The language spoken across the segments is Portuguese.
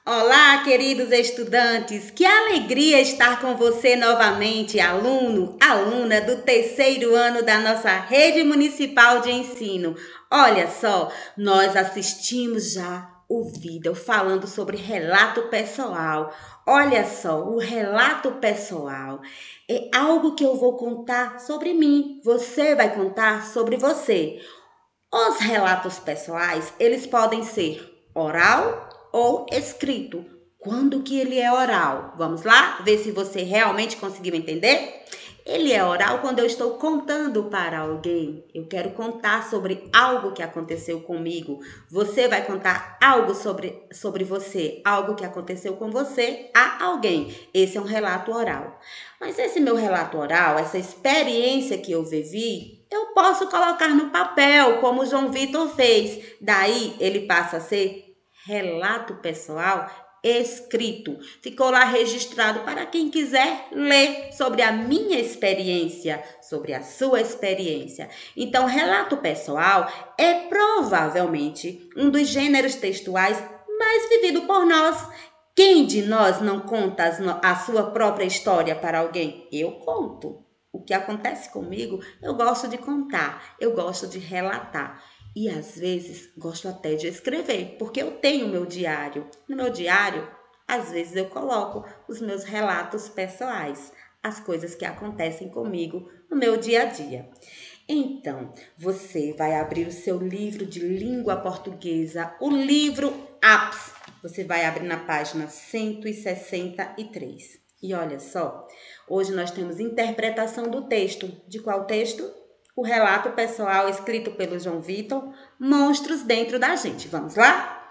Olá, queridos estudantes! Que alegria estar com você novamente, aluno, aluna do terceiro ano da nossa rede municipal de ensino. Olha só, nós assistimos já o vídeo falando sobre relato pessoal. Olha só, o relato pessoal é algo que eu vou contar sobre mim. Você vai contar sobre você. Os relatos pessoais, eles podem ser oral ou escrito. Quando que ele é oral? Vamos lá? Ver se você realmente conseguiu entender? Ele é oral quando eu estou contando para alguém. Eu quero contar sobre algo que aconteceu comigo. Você vai contar algo sobre você, algo que aconteceu com você a alguém. Esse é um relato oral. Mas esse meu relato oral, essa experiência que eu vivi, eu posso colocar no papel, como o João Vitor fez. Daí ele passa a ser relato pessoal escrito. Ficou lá registrado para quem quiser ler sobre a minha experiência, sobre a sua experiência. Então, relato pessoal é provavelmente um dos gêneros textuais mais vivido por nós. Quem de nós não conta a sua própria história para alguém? Eu conto. O que acontece comigo, eu gosto de contar, eu gosto de relatar. E às vezes gosto até de escrever, porque eu tenho meu diário. No meu diário, às vezes eu coloco os meus relatos pessoais, as coisas que acontecem comigo no meu dia a dia. Então, você vai abrir o seu livro de língua portuguesa, o livro APS. Você vai abrir na página 163. E olha só, hoje nós temos interpretação do texto. De qual texto? O relato pessoal escrito pelo João Vitor, Monstros Dentro da Gente. Vamos lá?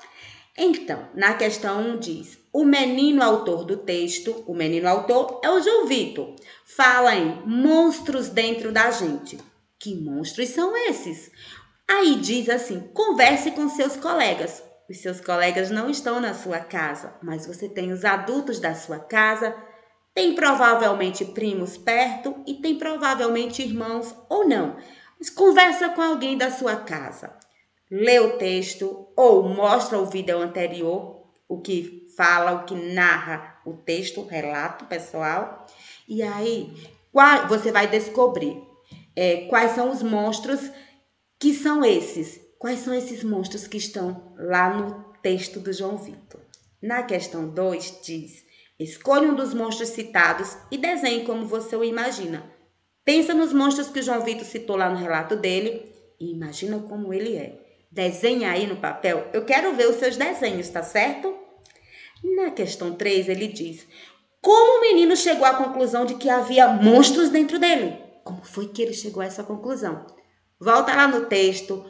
Então, na questão 1 diz: o menino autor do texto, o menino autor é o João Vitor, fala em monstros dentro da gente. Que monstros são esses? Aí diz assim: converse com seus colegas. Os seus colegas não estão na sua casa, mas você tem os adultos da sua casa, tem provavelmente primos perto e tem provavelmente irmãos ou não. Mas conversa com alguém da sua casa. Lê o texto ou mostra o vídeo anterior, o que fala, o que narra o texto, o relato pessoal. E aí você vai descobrir quais são os monstros que são esses. Quais são esses monstros que estão lá no texto do João Vitor? Na questão 2 diz: escolha um dos monstros citados e desenhe como você o imagina. Pensa nos monstros que o João Vitor citou lá no relato dele e imagina como ele é. Desenha aí no papel. Eu quero ver os seus desenhos, tá certo? Na questão 3 ele diz: como o menino chegou à conclusão de que havia monstros dentro dele? Como foi que ele chegou a essa conclusão? Volta lá no texto,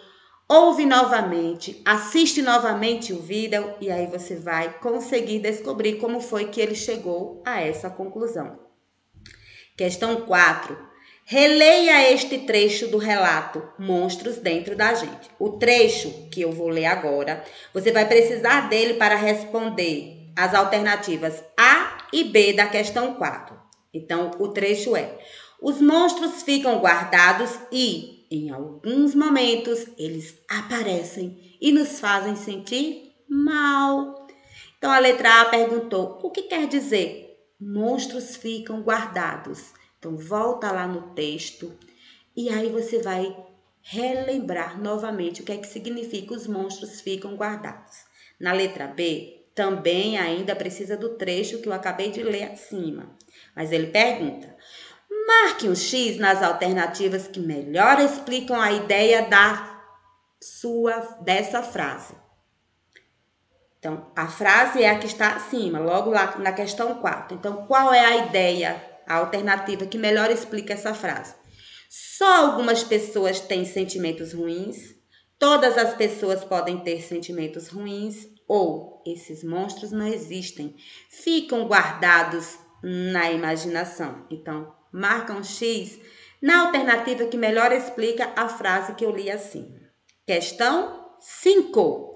ouve novamente, assiste novamente o vídeo e aí você vai conseguir descobrir como foi que ele chegou a essa conclusão. Questão 4. Releia este trecho do relato Monstros Dentro da Gente. O trecho que eu vou ler agora, você vai precisar dele para responder as alternativas A e B da questão 4. Então, o trecho é: os monstros ficam guardados e, em alguns momentos, eles aparecem e nos fazem sentir mal. Então, a letra A perguntou: o que quer dizer monstros ficam guardados? Então, volta lá no texto e aí você vai relembrar novamente o que é que significa os monstros ficam guardados. Na letra B, também ainda precisa do trecho que eu acabei de ler acima. Mas ele pergunta: marque um X nas alternativas que melhor explicam a ideia dessa frase. Então, a frase é a que está acima, logo lá na questão 4. Então, qual é a ideia, a alternativa que melhor explica essa frase? Só algumas pessoas têm sentimentos ruins, todas as pessoas podem ter sentimentos ruins, ou esses monstros não existem, ficam guardados na imaginação. Então, marca um X na alternativa que melhor explica a frase que eu li acima. Questão 5.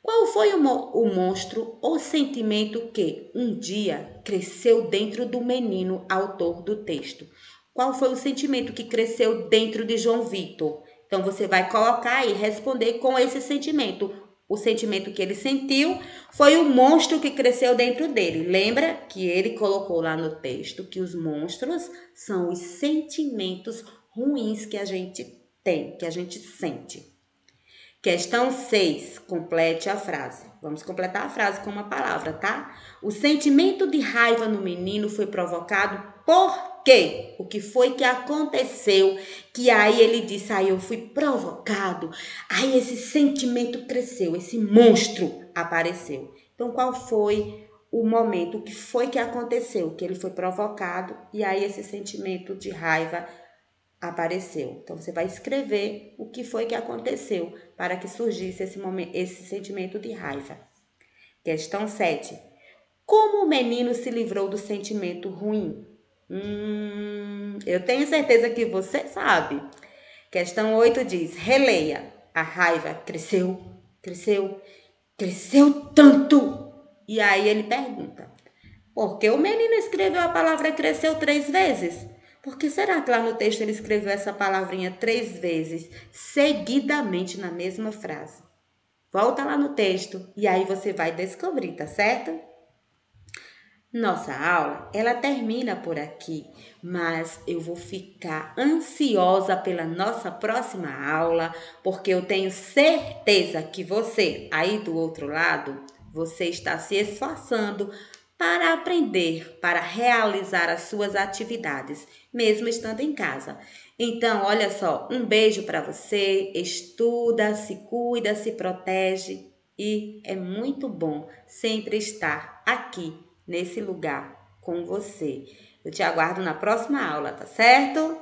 Qual foi o monstro ou sentimento que um dia cresceu dentro do menino autor do texto? Qual foi o sentimento que cresceu dentro de João Vitor? Então, você vai colocar e responder com esse sentimento. O sentimento que ele sentiu foi o monstro que cresceu dentro dele. Lembra que ele colocou lá no texto que os monstros são os sentimentos ruins que a gente tem, que a gente sente. Questão 6. Complete a frase. Vamos completar a frase com uma palavra, tá? O sentimento de raiva no menino foi provocado por quê? O que foi que aconteceu? Que aí ele disse, aí eu fui provocado. Aí esse sentimento cresceu, esse monstro apareceu. Então, qual foi o momento? O que foi que aconteceu? Que ele foi provocado e aí esse sentimento de raiva apareceu. Então, você vai escrever o que foi que aconteceu para que surgisse esse sentimento de raiva. Questão 7. Como o menino se livrou do sentimento ruim? Eu tenho certeza que você sabe. Questão 8 diz, releia. A raiva cresceu, cresceu, cresceu tanto. E aí ele pergunta, por que o menino escreveu a palavra cresceu 3 vezes? Por que será que lá no texto ele escreveu essa palavrinha 3 vezes, seguidamente na mesma frase? Volta lá no texto e aí você vai descobrir, tá certo? Nossa aula, ela termina por aqui, mas eu vou ficar ansiosa pela nossa próxima aula, porque eu tenho certeza que você, aí do outro lado, você está se esforçando para aprender, para realizar as suas atividades, mesmo estando em casa. Então, olha só, um beijo para você, estuda, se cuida, se protege e é muito bom sempre estar aqui nesse lugar com você. Eu te aguardo na próxima aula, tá certo?